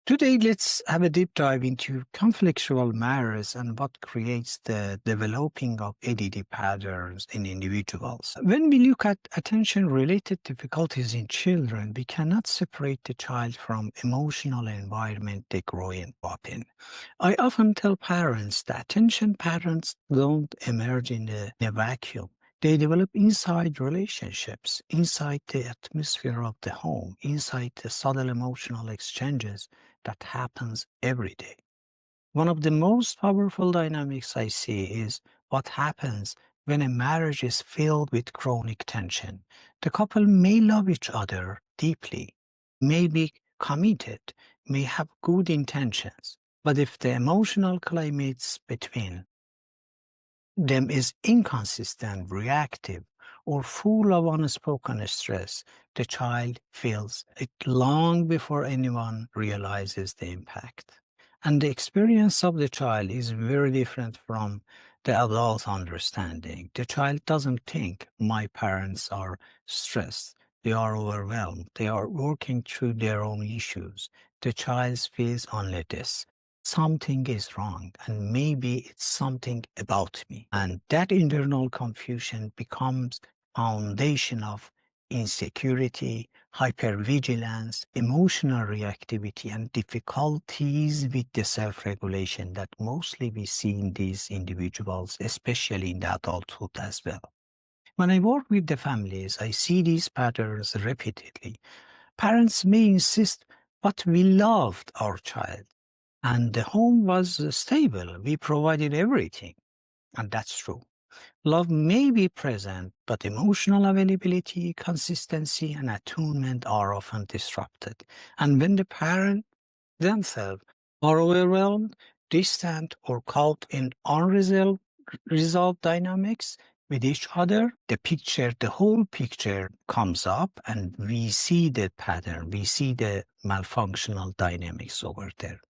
Today, let's have a deep dive into conflictual matters and what creates the developing of ADD patterns in individuals. When we look at attention-related difficulties in children, we cannot separate the child from emotional environment they grow up in. I often tell parents that attention patterns don't emerge in a vacuum. They develop inside relationships, inside the atmosphere of the home, inside the subtle emotional exchanges that happens every day. One of the most powerful dynamics I see is what happens when a marriage is filled with chronic tension. The couple may love each other deeply, may be committed, may have good intentions, but if the emotional climates between them is inconsistent, reactive, or full of unspoken stress, the child feels it long before anyone realizes the impact. And the experience of the child is very different from the adult understanding. The child doesn't think my parents are stressed. They are overwhelmed. They are working through their own issues. The child feels only this: something is wrong, and maybe it's something about me. And that internal confusion becomes foundation of insecurity, hypervigilance, emotional reactivity, and difficulties with the self-regulation that mostly we see in these individuals, especially in the adulthood as well. When I work with the families, I see these patterns repeatedly. Parents may insist, but we loved our child and the home was stable. We provided everything. And that's true. Love may be present, but emotional availability, consistency, and attunement are often disrupted. And when the parent themselves are overwhelmed, distant, or caught in unresolved dynamics with each other, the whole picture comes up, and we see the pattern, we see the malfunctional dynamics over there.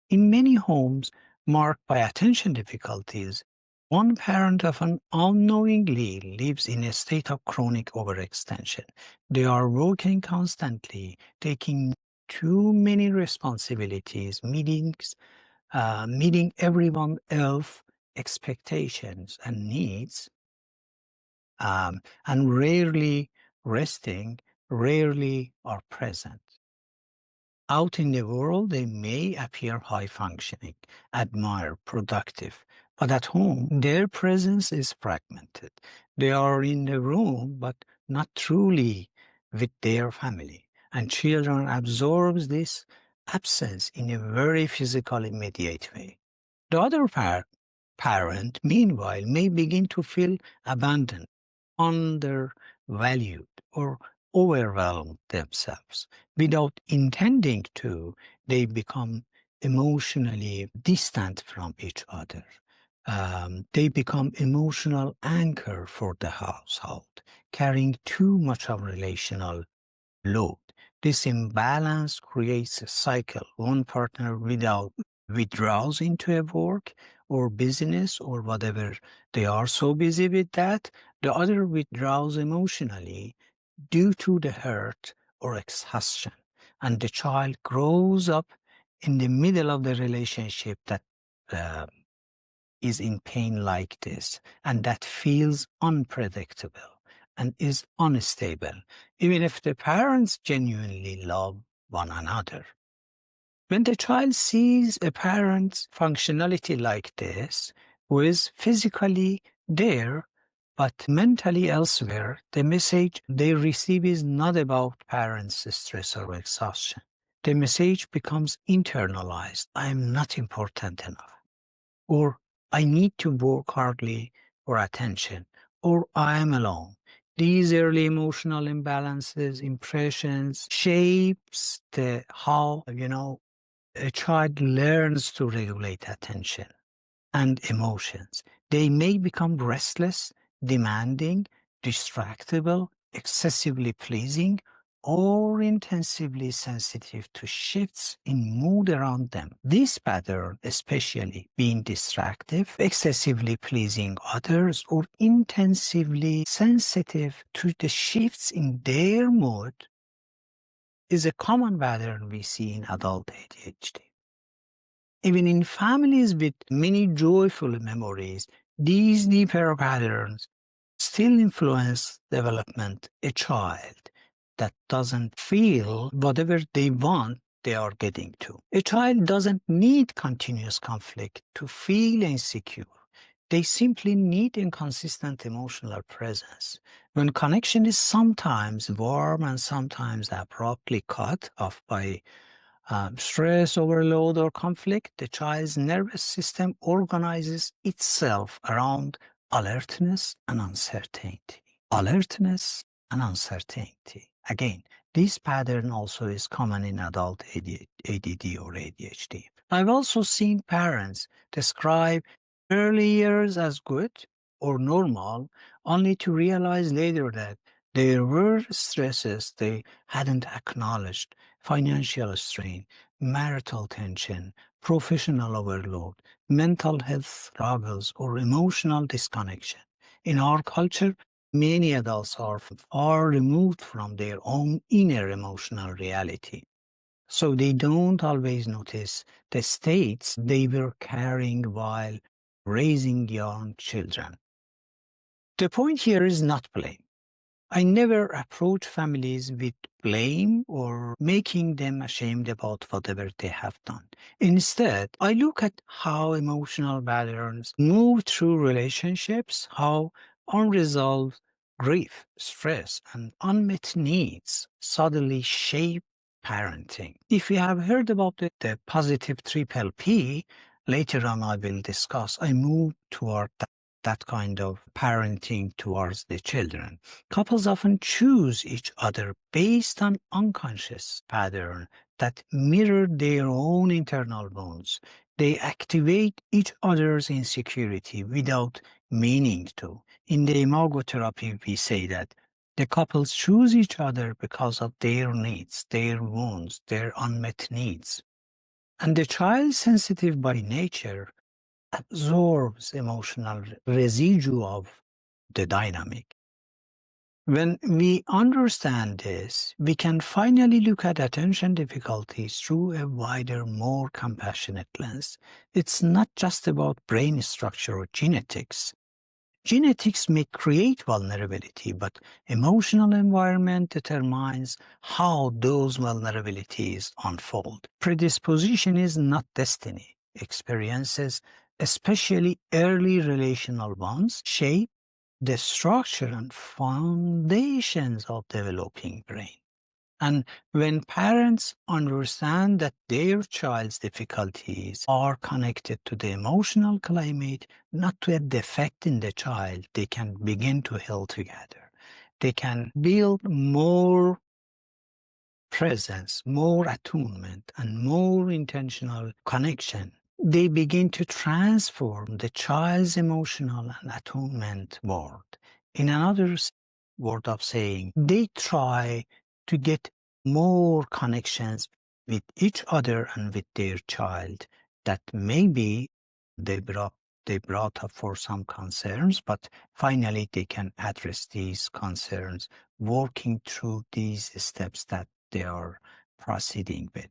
In many homes marked by attention difficulties, one parent often unknowingly lives in a state of chronic overextension. They are working constantly, taking too many responsibilities, meeting everyone else's expectations and needs, and rarely resting, rarely are present. Out in the world, they may appear high functioning, admired, productive, but at home, their presence is fragmented. They are in the room, but not truly with their family. And children absorbs this absence in a very physical, immediate way. The other parent, meanwhile, may begin to feel abandoned, undervalued, or overwhelmed themselves. Without intending to, they become emotionally distant from each other. They become emotional anchor for the household, carrying too much of relational load. This imbalance creates a cycle. One partner withdraws into a work or business or whatever. They are so busy with that. The other withdraws emotionally due to the hurt or exhaustion. And the child grows up in the middle of the relationship that uh, is in pain like this, and that feels unpredictable and is unstable, even if the parents genuinely love one another. When the child sees a parent's functionality like this, who is physically there but mentally elsewhere, the message they receive is not about parents' stress or exhaustion. The message becomes internalized: I am not important enough, or I need to work hardly for attention, or I am alone. These early emotional imbalances, impressions, shapes the how, a child learns to regulate attention and emotions. They may become restless, demanding, distractible, excessively pleasing, or intensively sensitive to shifts in mood around them. This pattern, especially being distractive, excessively pleasing others, or intensively sensitive to the shifts in their mood, is a common pattern we see in adult ADHD. Even in families with many joyful memories, these deeper patterns still influence development. A child that doesn't feel whatever they want, they are getting to. A child doesn't need continuous conflict to feel insecure. They simply need inconsistent emotional presence. When connection is sometimes warm and sometimes abruptly cut off by stress, overload, or conflict, the child's nervous system organizes itself around alertness and uncertainty. Alertness and uncertainty. Again, this pattern also is common in adult ADD or ADHD. I've also seen parents describe early years as good or normal, only to realize later that there were stresses they hadn't acknowledged: financial strain, marital tension, professional overload, mental health struggles, or emotional disconnection. In our culture, many adults are far removed from their own inner emotional reality, so they don't always notice the states they were carrying while raising young children. The point here is not blame. I never approach families with blame or making them ashamed about whatever they have done. Instead, I look at how emotional patterns move through relationships, how unresolved grief, stress, and unmet needs suddenly shape parenting. If you have heard about the positive triple P, later on I will discuss, I move toward that kind of parenting towards the children. Couples often choose each other based on unconscious pattern that mirror their own internal wounds. They activate each other's insecurity without meaning to. In the imagotherapy, we say that the couples choose each other because of their needs, their wounds, their unmet needs. And the child, sensitive by nature, absorbs emotional residue of the dynamic. When we understand this, we can finally look at attention difficulties through a wider, more compassionate lens. It's not just about brain structure or genetics. Genetics may create vulnerability, but emotional environment determines how those vulnerabilities unfold. Predisposition is not destiny. Experiences, especially early relational ones, shape the structure and foundations of developing brain. And when parents understand that their child's difficulties are connected to the emotional climate, not to a defect in the child, they can begin to heal together. They can build more presence, more attunement, and more intentional connection. They begin to transform the child's emotional and attunement world. In another word of saying, they try to get more connections with each other and with their child that maybe they brought they brought up for some concerns, but finally they can address these concerns working through these steps that they are proceeding with.